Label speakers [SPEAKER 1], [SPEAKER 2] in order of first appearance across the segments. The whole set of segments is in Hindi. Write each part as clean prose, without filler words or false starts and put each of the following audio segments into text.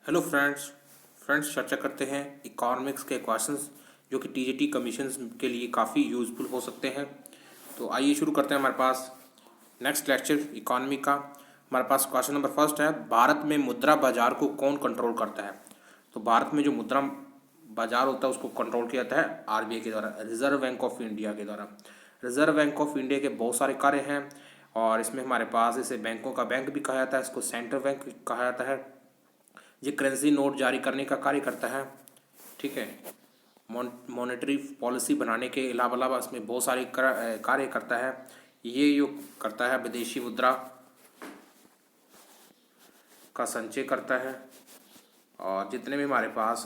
[SPEAKER 1] हेलो फ्रेंड्स चर्चा करते हैं इकोनॉमिक्स के क्वेश्चंस जो कि टीजीटी कमीशन के लिए काफ़ी यूज़फुल हो सकते हैं। तो आइए शुरू करते हैं हमारे पास नेक्स्ट लेक्चर इकोनॉमी का। हमारे पास क्वेश्चन नंबर फर्स्ट है, भारत में मुद्रा बाजार को कौन कंट्रोल करता है। तो भारत में जो मुद्रा बाजार होता है उसको कंट्रोल किया जाता है आरबीआई के द्वारा, रिजर्व बैंक ऑफ इंडिया के द्वारा। रिजर्व बैंक ऑफ इंडिया के बहुत सारे कार्य हैं और इसमें हमारे पास इसे बैंकों का बैंक भी कहा जाता है, इसको सेंट्रल बैंक कहा जाता है। ये करेंसी नोट जारी करने का कार्य करता है, ठीक है। मॉनेटरी पॉलिसी बनाने के अलावा इसमें बहुत सारे कार्य करता है। ये जो करता है विदेशी मुद्रा का संचय करता है और जितने भी हमारे पास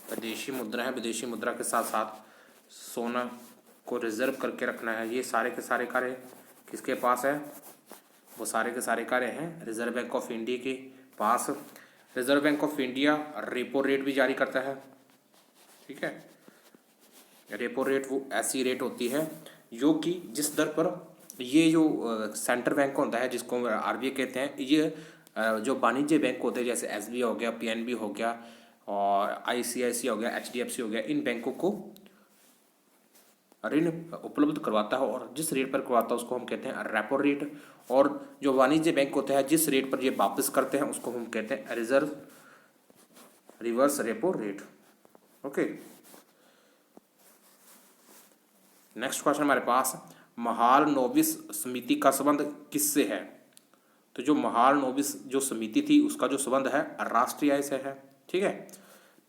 [SPEAKER 1] विदेशी मुद्रा है, विदेशी मुद्रा के साथ साथ सोना को रिजर्व करके रखना है, ये सारे के सारे कार्य किसके पास है। वो सारे के सारे कार्य हैं रिजर्व बैंक ऑफ इंडिया के पास। Reserve bank of India repo rate भी जारी करता है, ठीक है। रेपो रेट वो ऐसी रेट होती है जो कि जिस दर पर ये जो सेंट्रल बैंक होता है जिसको आरबीआई कहते हैं, ये जो वाणिज्य बैंक होते हैं जैसे एसबीआई हो गया, पीएनबी हो गया और आईसीआईसी हो गया, एचडीएफसी हो गया, इन बैंकों को ऋण उपलब्ध करवाता है और जिस रेट पर करवाता है उसको हम कहते हैं रेपो रेट। और जो वाणिज्य बैंक होते हैं जिस रेट पर ये वापस करते हैं उसको हम कहते हैं reverse repo rate. Okay, next question हमारे पास, महालनोबिस समिति का संबंध किससे है। तो जो महालनोबिस जो समिति थी उसका जो संबंध है राष्ट्रीय आय से है, ठीक है।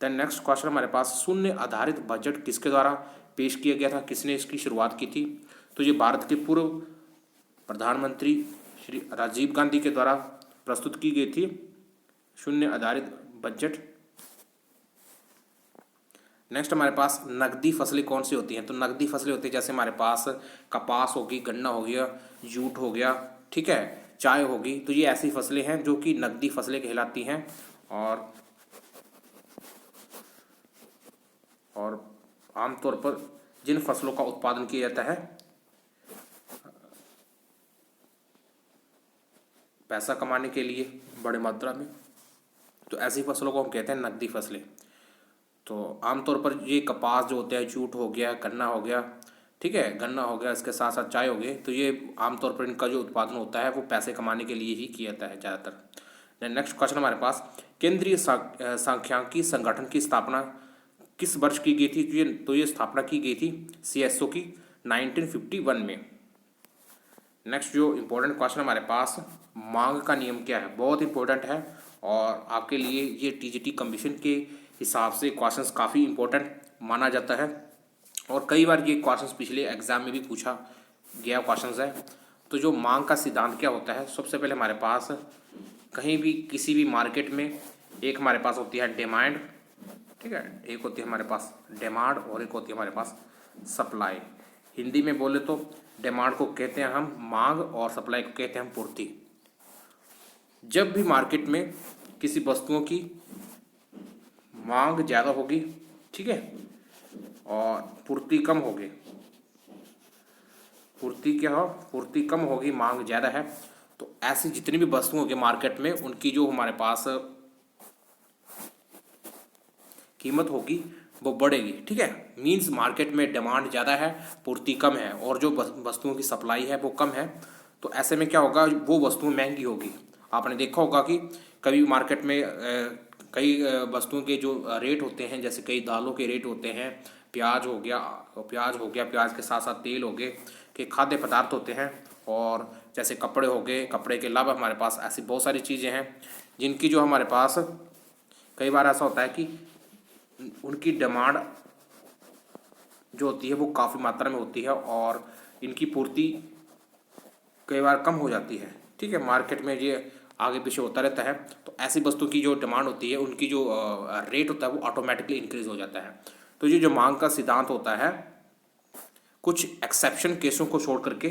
[SPEAKER 1] देन नेक्स्ट क्वेश्चन हमारे पास, शून्य आधारित बजट किसके द्वारा पेश किया गया था, किसने इसकी शुरुआत की थी। तो ये भारत के पूर्व प्रधानमंत्री श्री राजीव गांधी के द्वारा प्रस्तुत की गई थी शून्य आधारित बजट। नेक्स्ट हमारे पास, नकदी फसलें कौन सी होती हैं। तो नकदी फसलें होती है जैसे हमारे पास कपास होगी, गन्ना हो गया, जूट हो गया, ठीक है, चाय होगी। तो ये ऐसी फसलें हैं जो कि नकदी फसलें कहलाती हैं और आमतौर पर जिन फसलों का उत्पादन किया जाता है पैसा कमाने के लिए बड़े मात्रा में, तो ऐसी फसलों को हम कहते हैं नकदी फसलें। तो आमतौर पर ये कपास जो होता है, जूट हो गया, गन्ना हो गया, ठीक है, गन्ना हो गया, इसके साथ साथ चाय हो गई, तो ये आमतौर पर इनका जो उत्पादन होता है वो पैसे कमाने के लिए ही किया जाता है ज़्यादातर। नेक्स्ट क्वेश्चन हमारे पास, केंद्रीय सांख्यिकी संगठन की स्थापना किस वर्ष की गई थी। तो ये स्थापना की गई थी सीएसओ की 1951 में। नेक्स्ट जो इम्पोर्टेंट क्वेश्चन हमारे पास, मांग का नियम क्या है, बहुत इंपॉर्टेंट है और आपके लिए ये टीजीटी कमीशन के हिसाब से क्वेश्चंस काफ़ी इंपॉर्टेंट माना जाता है और कई बार ये क्वेश्चंस पिछले एग्जाम में भी पूछा गया क्वेश्चंस है। तो जो मांग का सिद्धांत क्या होता है, सबसे पहले हमारे पास कहीं भी किसी भी मार्केट में एक हमारे पास होती है डिमांड, ठीक है, एक होती है हमारे पास डिमांड और एक होती है हमारे पास सप्लाई। हिंदी में बोले तो डिमांड को कहते हैं हम मांग और सप्लाई को कहते हैं हम पूर्ति। जब भी मार्केट में किसी वस्तुओं की मांग ज़्यादा होगी, ठीक है, और पूर्ति कम होगी, पूर्ति क्या हो, पूर्ति कम होगी, मांग ज़्यादा है, तो ऐसी जितनी भी वस्तुएं होगी मार्केट में उनकी जो हमारे पास कीमत होगी वो बढ़ेगी, ठीक है। मींस मार्केट में डिमांड ज़्यादा है, पूर्ति कम है और जो वस्तुओं की सप्लाई है वो कम है, तो ऐसे में क्या होगा, वो वस्तुएं महंगी होगी। आपने देखा होगा कि कभी मार्केट में कई वस्तुओं के जो रेट होते हैं, जैसे कई दालों के रेट होते हैं, प्याज हो गया, प्याज के साथ साथ तेल हो गए, के खाद्य पदार्थ होते हैं, और जैसे कपड़े हो गए, कपड़े के अलावा हमारे पास ऐसी बहुत सारी चीज़ें हैं जिनकी जो हमारे पास कई बार ऐसा होता है कि उनकी डिमांड जो होती है वो काफ़ी मात्रा में होती है और इनकी पूर्ति कई बार कम हो जाती है, ठीक है। मार्केट में ये आगे पीछे होता रहता है, तो ऐसी वस्तु की जो डिमांड होती है उनकी जो रेट होता है वो ऑटोमेटिकली इंक्रीज हो जाता है। तो ये जो मांग का सिद्धांत होता है, कुछ एक्सेप्शन केसों को छोड़ करके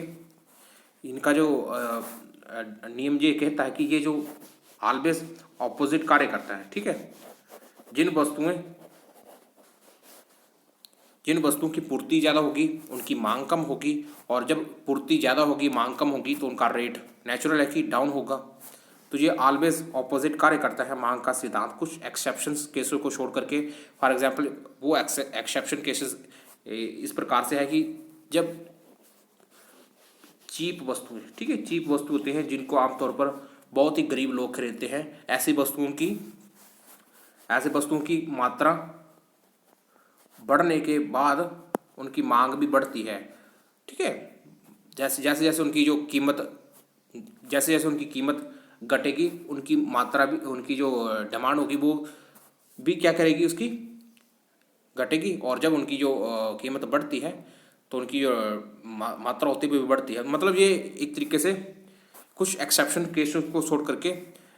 [SPEAKER 1] इनका जो नियम ये कहता है कि ये जो ऑलवेज ऑपोजिट कार्य करता है, ठीक है। जिन वस्तुओं की पूर्ति ज़्यादा होगी उनकी मांग कम होगी और जब पूर्ति ज़्यादा होगी, मांग कम होगी, तो उनका रेट नेचुरल है कि डाउन होगा। तो ये ऑलवेज ऑपोजिट कार्य करता है मांग का सिद्धांत, कुछ एक्सेप्शंस केसों को छोड़ करके। फॉर एग्जांपल वो एक्सेप्शन केसेस इस प्रकार से है कि जब चीप वस्तुएं, ठीक है, चीप वस्तु होते हैं जिनको आमतौर पर बहुत ही गरीब लोग खरीदते हैं, ऐसे वस्तुओं की मात्रा बढ़ने के बाद उनकी मांग भी बढ़ती है, ठीक है। जैसे जैसे जैसे उनकी जो कीमत जैसे जैसे उनकी कीमत घटेगी, उनकी मात्रा भी, उनकी जो डिमांड होगी वो भी क्या करेगी, उसकी घटेगी। और जब उनकी जो कीमत बढ़ती है तो उनकी मात्रा होती भी बढ़ती है। मतलब ये एक तरीके से कुछ एक्सेप्शन केसेस को छोड़ करके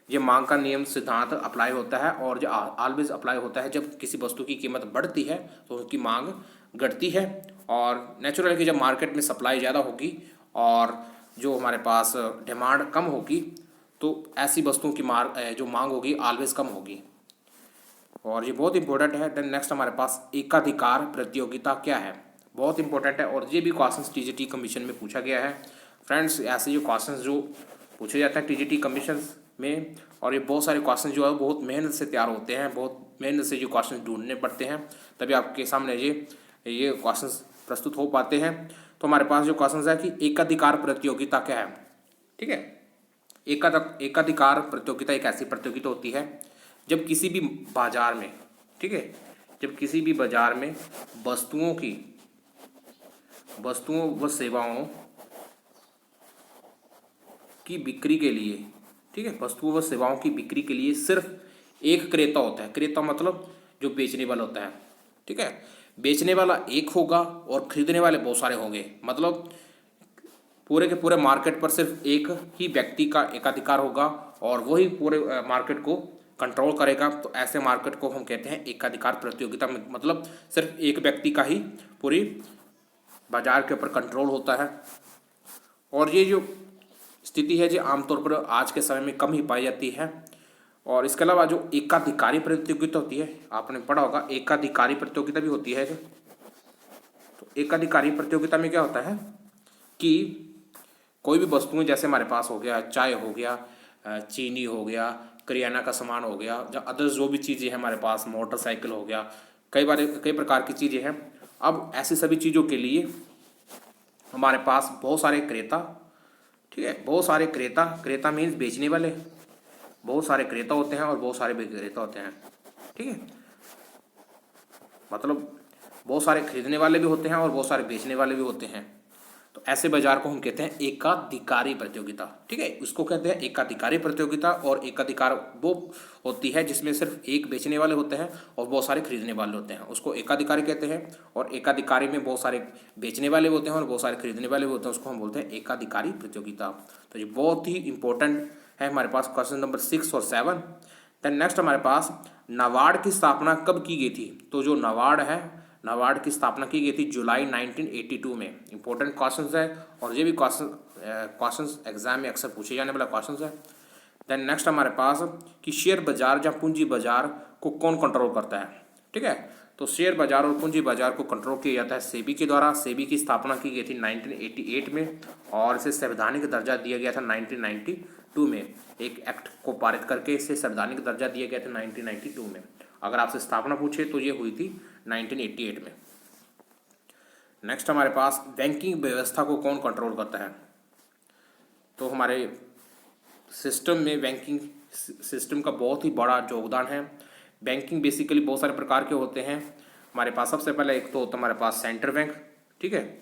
[SPEAKER 1] ये मांग का नियम सिद्धांत अप्लाई होता है, और जो ऑलवेज अप्लाई होता है जब किसी वस्तु की कीमत बढ़ती है तो उसकी मांग घटती है। और नेचुरल कि जब मार्केट में सप्लाई ज़्यादा होगी और जो हमारे पास डिमांड कम होगी तो ऐसी वस्तुओं की जो मांग होगी ऑलवेज कम होगी। और ये बहुत इंपॉर्टेंट है। देन नेक्स्ट हमारे पास एकाधिकार प्रतियोगिता क्या है, बहुत इंपॉर्टेंट है और ये भी क्वेश्चन टीजीटी कमीशन में पूछा गया है। फ्रेंड्स ऐसे जो क्वेश्चन जो पूछे जाते हैं टीजीटी कमीशन में, और ये बहुत सारे क्वेश्चन जो है बहुत मेहनत से तैयार होते हैं, बहुत मेहनत से जो क्वेश्चन ढूंढने पड़ते हैं तभी आपके सामने ये क्वेश्चन प्रस्तुत हो पाते हैं। तो हमारे पास जो क्वेश्चन है कि एकाधिकार प्रतियोगिता क्या है, ठीक है। एकाधिकार प्रतियोगिता एक ऐसी प्रतियोगिता होती है जब किसी भी बाजार में, ठीक है, जब किसी भी बाजार में वस्तुओं व सेवाओं की बिक्री के लिए, ठीक है, वस्तुओं व सेवाओं की बिक्री के लिए सिर्फ एक क्रेता होता है। क्रेता मतलब जो बेचने वाला होता है, ठीक है। बेचने वाला एक होगा और खरीदने वाले बहुत सारे होंगे। मतलब पूरे के पूरे मार्केट पर सिर्फ एक ही व्यक्ति का एकाधिकार होगा और वही पूरे मार्केट को कंट्रोल करेगा। तो ऐसे मार्केट को हम कहते हैं एकाधिकार प्रतियोगिता में, मतलब सिर्फ एक व्यक्ति का ही पूरी बाजार के ऊपर कंट्रोल होता है। और ये जो स्थिति है जो आमतौर पर आज के समय में कम ही पाई जाती है। और इसके अलावा जो एकाधिकारी प्रतियोगिता होती है, आपने पढ़ा होगा एकाधिकारी प्रतियोगिता भी होती है। तो एकाधिकारी प्रतियोगिता में क्या होता है कि कोई भी वस्तुएं, जैसे हमारे पास हो गया चाय हो गया, चीनी हो गया, करियाना का सामान हो गया, या अदर्स जो भी चीज़ें हैं हमारे पास, मोटरसाइकिल हो गया, कई प्रकार की चीज़ें हैं। अब ऐसी सभी चीज़ों के लिए हमारे पास बहुत सारे क्रेता, ठीक है, बहुत सारे क्रेता मीन्स बेचने वाले, बहुत सारे क्रेता होते हैं और बहुत सारे विक्रेता होते हैं, ठीक है। मतलब बहुत सारे खरीदने वाले भी होते हैं और बहुत सारे बेचने वाले भी होते हैं। तो ऐसे बाजार को हम कहते हैं एकाधिकारी प्रतियोगिता, ठीक है। उसको कहते हैं एकाधिकारी प्रतियोगिता। और एकाधिकार वो होती है जिसमें सिर्फ एक बेचने वाले होते हैं और बहुत सारे खरीदने वाले होते हैं, उसको एकाधिकारी कहते हैं। और एकाधिकारी में बहुत सारे बेचने वाले होते हैं और बहुत सारे खरीदने वाले होते हैं, उसको हम बोलते हैं एकाधिकारी प्रतियोगिता। तो ये बहुत ही इंपॉर्टेंट है हमारे पास क्वेश्चन नंबर 6 और 7। देन नेक्स्ट हमारे पास नाबार्ड की स्थापना कब की गई थी। तो जो नाबार्ड की स्थापना की गई थी जुलाई 1982 में। इंपॉर्टेंट क्वेश्चन है और ये भी क्वेश्चन एग्जाम में अक्सर पूछे जाने वाला क्वेश्चन है। देन नेक्स्ट हमारे पास कि शेयर बाजार या पूंजी बाजार को कौन कंट्रोल करता है, ठीक है। तो शेयर बाजार और पूंजी बाजार को कंट्रोल किया जाता है सेबी के द्वारा। सेबी की स्थापना की गई थी 1988 में और इसे संवैधानिक दर्जा दिया गया था 1992 में। एक एक्ट को पारित करके इसे संवैधानिक दर्जा दिया गया था 1992 में। अगर आपसे स्थापना पूछे तो ये हुई थी 1988 में। नेक्स्ट हमारे पास बैंकिंग व्यवस्था को कौन कंट्रोल करता है। तो हमारे सिस्टम में बैंकिंग सिस्टम का बहुत ही बड़ा योगदान है। बैंकिंग बेसिकली बहुत सारे प्रकार के होते हैं हमारे पास। सबसे पहले एक तो होता है हमारे पास सेंट्रल बैंक, ठीक है,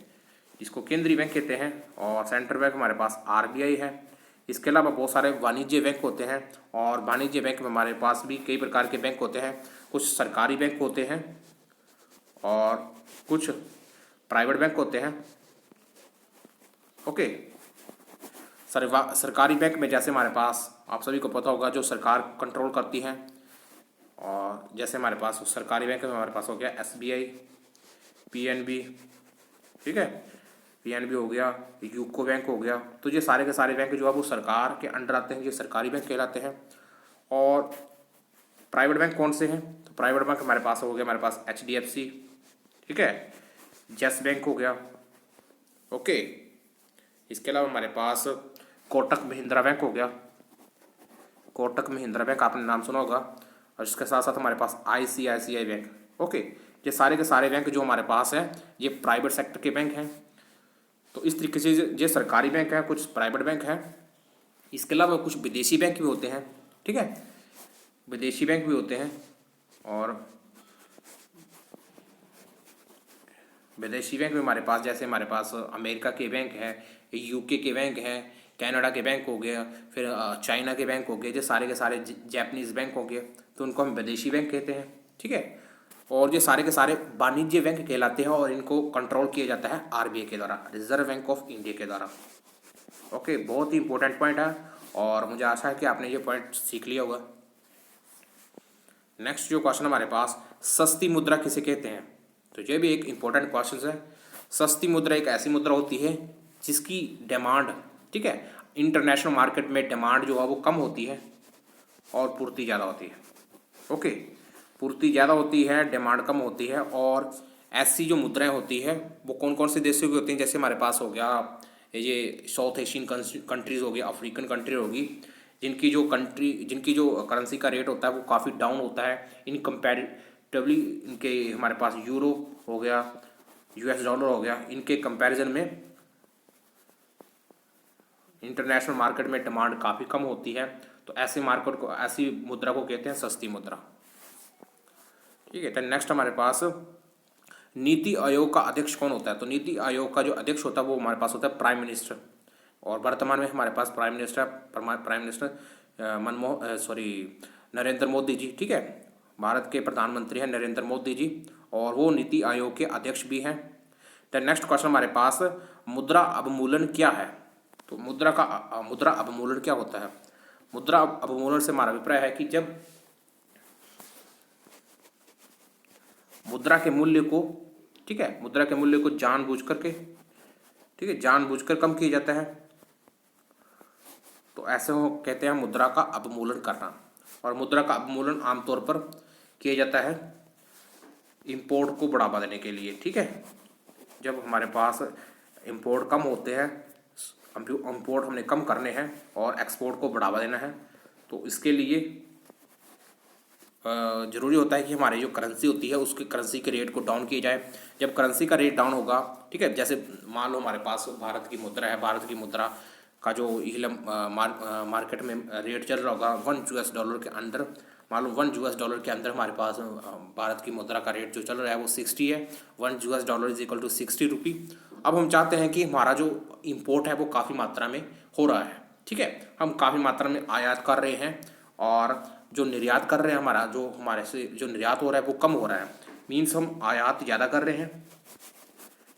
[SPEAKER 1] इसको केंद्रीय बैंक कहते हैं। और सेंट्रल बैंक हमारे पास आरबीआई है। इसके अलावा बहुत सारे वाणिज्य बैंक होते हैं और वाणिज्य बैंक में हमारे पास भी कई प्रकार के बैंक होते हैं। कुछ सरकारी बैंक होते हैं और कुछ प्राइवेट बैंक होते हैं, ओके। सरकारी बैंक में जैसे हमारे पास आप सभी को पता होगा जो सरकार कंट्रोल करती है। और जैसे हमारे पास सरकारी बैंक में हमारे पास हो गया एसबीआई, पीएनबी, ठीक है, पीएनबी हो गया, यूको बैंक हो गया। तो ये सारे के सारे बैंक जो है वो सरकार के अंडर आते हैं, ये सरकारी बैंक कहलाते हैं। और प्राइवेट बैंक कौन से हैं। तो प्राइवेट बैंक हमारे पास हो गया, हमारे पास एचडीएफसी, ठीक है, यस बैंक हो गया, ओके। इसके अलावा हमारे पास कोटक महिंद्रा बैंक हो गया, कोटक महिंद्रा बैंक आपने नाम सुना होगा, और इसके साथ साथ हमारे पास ICICI बैंक। ओके, ये सारे के सारे बैंक जो हमारे पास हैं ये प्राइवेट सेक्टर के बैंक हैं। तो इस तरीके से ये सरकारी बैंक हैं, कुछ प्राइवेट बैंक हैं। इसके अलावा कुछ विदेशी बैंक भी होते हैं, ठीक है, विदेशी बैंक भी होते हैं। और विदेशी बैंक में हमारे पास, जैसे हमारे पास अमेरिका के बैंक हैं, UK के बैंक हैं, कनाडा के बैंक हो गया, फिर चाइना के बैंक हो गए, जो सारे के सारे जापानीज़ बैंक हो गए, तो उनको हम विदेशी बैंक कहते हैं, ठीक है। और ये सारे के सारे वाणिज्य बैंक कहलाते हैं और इनको कंट्रोल किया जाता है RBI के द्वारा, रिजर्व बैंक ऑफ इंडिया के द्वारा। ओके, बहुत ही इंपॉर्टेंट पॉइंट है और मुझे आशा है कि आपने ये पॉइंट सीख लिया होगा। नेक्स्ट जो क्वेश्चन हमारे पास, सस्ती मुद्रा किसे कहते हैं, तो ये भी एक इम्पोर्टेंट क्वेश्चन है। सस्ती मुद्रा एक ऐसी मुद्रा होती है जिसकी डिमांड, ठीक है, इंटरनेशनल मार्केट में डिमांड जो है वो कम होती है और पूर्ति ज़्यादा होती है। ओके, पूर्ति ज़्यादा होती है, डिमांड कम होती है। और ऐसी जो मुद्राएं होती है वो कौन कौन से देशों की होती हैं, जैसे हमारे पास हो गया ये साउथ एशियन कंट्रीज़ हो गई, अफ्रीकन कंट्री होगी, जिनकी जो करेंसी का रेट होता है वो काफ़ी डाउन होता है इन कंपैरेटिवली। इनके हमारे पास यूरो हो गया, US डॉलर हो गया, इनके कंपैरिजन में इंटरनेशनल मार्केट में डिमांड काफ़ी कम होती है। तो ऐसे मार्केट को, ऐसी मुद्रा को कहते हैं सस्ती मुद्रा, ठीक है। तो नेक्स्ट हमारे पास नीति आयोग का अध्यक्ष कौन होता है, तो नीति आयोग का जो अध्यक्ष होता है वो हमारे पास होता है प्राइम मिनिस्टर। और वर्तमान में हमारे पास प्राइम मिनिस्टर नरेंद्र मोदी जी, ठीक है, भारत के प्रधानमंत्री हैं नरेंद्र मोदी जी, और वो नीति आयोग के अध्यक्ष भी हैं। तो नेक्स्ट क्वेश्चन हमारे पास, मुद्रा अवमूल्यन क्या है, तो मुद्रा अवमूल्यन क्या होता है। मुद्रा अवमूल्यन से हमारा अभिप्राय है कि जब मुद्रा के मूल्य को, ठीक है, मुद्रा के मूल्य को जानबूझ करके, ठीक है, जानबूझकर कम किया जाता है, तो ऐसे हो कहते हैं मुद्रा का अवमूल्यन करना। और मुद्रा का अवमूल्यन आमतौर पर किया जाता है इंपोर्ट को बढ़ावा देने के लिए, ठीक है। जब हमारे पास इंपोर्ट कम होते हैं, इंपोर्ट हमने कम करने हैं और एक्सपोर्ट को बढ़ावा देना है, तो इसके लिए ज़रूरी होता है कि हमारी जो करेंसी होती है उसकी करेंसी के रेट को डाउन किया जाए। जब करेंसी का रेट डाउन होगा, ठीक है, जैसे मान लो हमारे पास भारत की मुद्रा है, भारत की मुद्रा का जो मार्केट में रेट चल रहा होगा $1 के अंदर, मान लो $1 के अंदर हमारे पास भारत की मुद्रा का रेट जो चल रहा है वो 60 है, $1 इज इक्वल टू 60 रुपी। अब हम चाहते हैं कि हमारा जो इम्पोर्ट है वो काफ़ी मात्रा में हो रहा है, ठीक है, हम काफ़ी मात्रा में आयात कर रहे हैं और जो निर्यात कर रहे हैं, हमारा जो हमारे से जो निर्यात हो रहा है वो कम हो रहा है, मीन्स हम आयात ज़्यादा कर रहे हैं,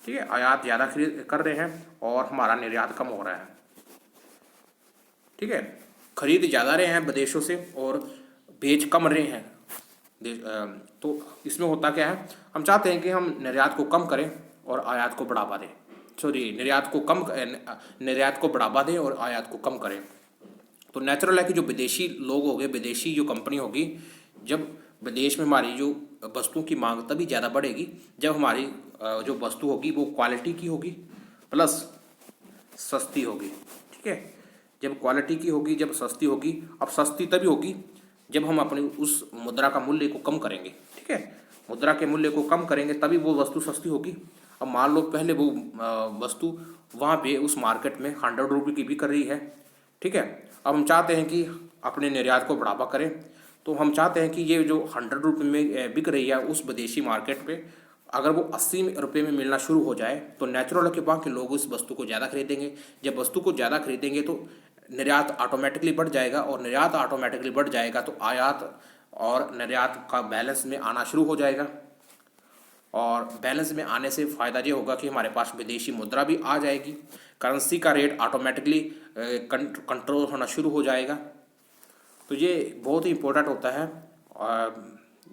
[SPEAKER 1] ठीक है, आयात ज़्यादा कर रहे हैं और हमारा निर्यात कम हो रहा है, ठीक है, खरीद ज़्यादा रहे हैं विदेशों से और बेच कम रहे हैं। तो इसमें होता क्या है, हम चाहते हैं कि हम निर्यात को कम करें और आयात को बढ़ावा दें, निर्यात को बढ़ावा दें और आयात को कम करें। तो नेचुरल है कि जो विदेशी लोग हो गए, विदेशी जो कंपनी होगी, जब विदेश में हमारी जो वस्तुओं की मांग तभी ज़्यादा बढ़ेगी जब हमारी जो वस्तु होगी वो क्वालिटी की होगी प्लस सस्ती होगी, ठीक है। जब क्वालिटी की होगी, जब सस्ती होगी, अब सस्ती तभी होगी जब हम अपनी उस मुद्रा का मूल्य को कम करेंगे, ठीक है, मुद्रा के मूल्य को कम करेंगे तभी वो वस्तु सस्ती होगी। अब मान लो पहले वो वस्तु वहाँ पे उस मार्केट में 100 रुपये की बिक रही है, ठीक है, अब हम चाहते हैं कि अपने निर्यात को बढ़ावा करें, तो हम चाहते हैं कि ये जो 100 रुपये में बिक रही है उस विदेशी मार्केट पे अगर वो 80 रुपये में मिलना शुरू हो जाए तो नेचुरल है कि वहाँ के लोग उस वस्तु को ज़्यादा खरीदेंगे। जब वस्तु को ज़्यादा खरीदेंगे तो निर्यात ऑटोमेटिकली बढ़ जाएगा और निर्यात ऑटोमेटिकली बढ़ जाएगा तो आयात और निर्यात का बैलेंस में आना शुरू हो जाएगा। और बैलेंस में आने से फ़ायदा ये होगा कि हमारे पास विदेशी मुद्रा भी आ जाएगी, करेंसी का रेट ऑटोमेटिकली कंट्रोल होना शुरू हो जाएगा। तो ये बहुत ही इम्पोर्टेंट होता है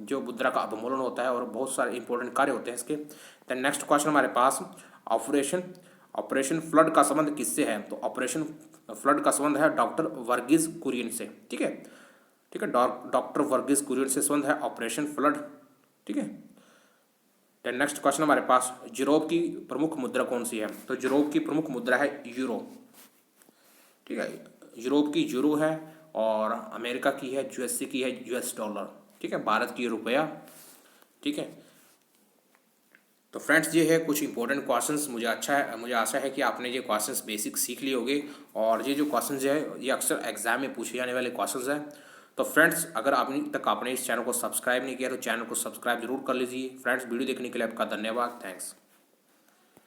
[SPEAKER 1] जो मुद्रा का अवमूल्यन होता है और बहुत सारे इंपॉर्टेंट कार्य होते हैं इसके। तो नेक्स्ट क्वेश्चन हमारे पास, ऑपरेशन फ्लड का संबंध किससे है, तो ऑपरेशन फ्लड का संबंध है डॉक्टर वर्गीज कुरियन से, ठीक है, डॉक्टर वर्गीज कुरियन से संबंध है ऑपरेशन फ्लड, ठीक है। तो नेक्स्ट क्वेश्चन हमारे पास, यूरोप की प्रमुख मुद्रा कौन सी है, तो यूरोप की प्रमुख मुद्रा है यूरो, ठीक है, यूरोप की यूरो है और अमेरिका की है, यूएसए की है यूएस डॉलर, ठीक है, भारत की रुपया, ठीक है। तो फ्रेंड्स ये है कुछ इंपॉर्टेंट क्वेश्चंस। मुझे आशा है कि आपने ये क्वेश्चंस बेसिक सीख लिए होंगे, और ये जो क्वेश्चंस है ये अक्सर एग्जाम में पूछे जाने वाले क्वेश्चंस हैं। तो फ्रेंड्स अगर अभी तक आपने इस चैनल को सब्सक्राइब नहीं किया तो चैनल को सब्सक्राइब जरूर कर लीजिए। फ्रेंड्स वीडियो देखने के लिए आपका धन्यवाद, थैंक्स।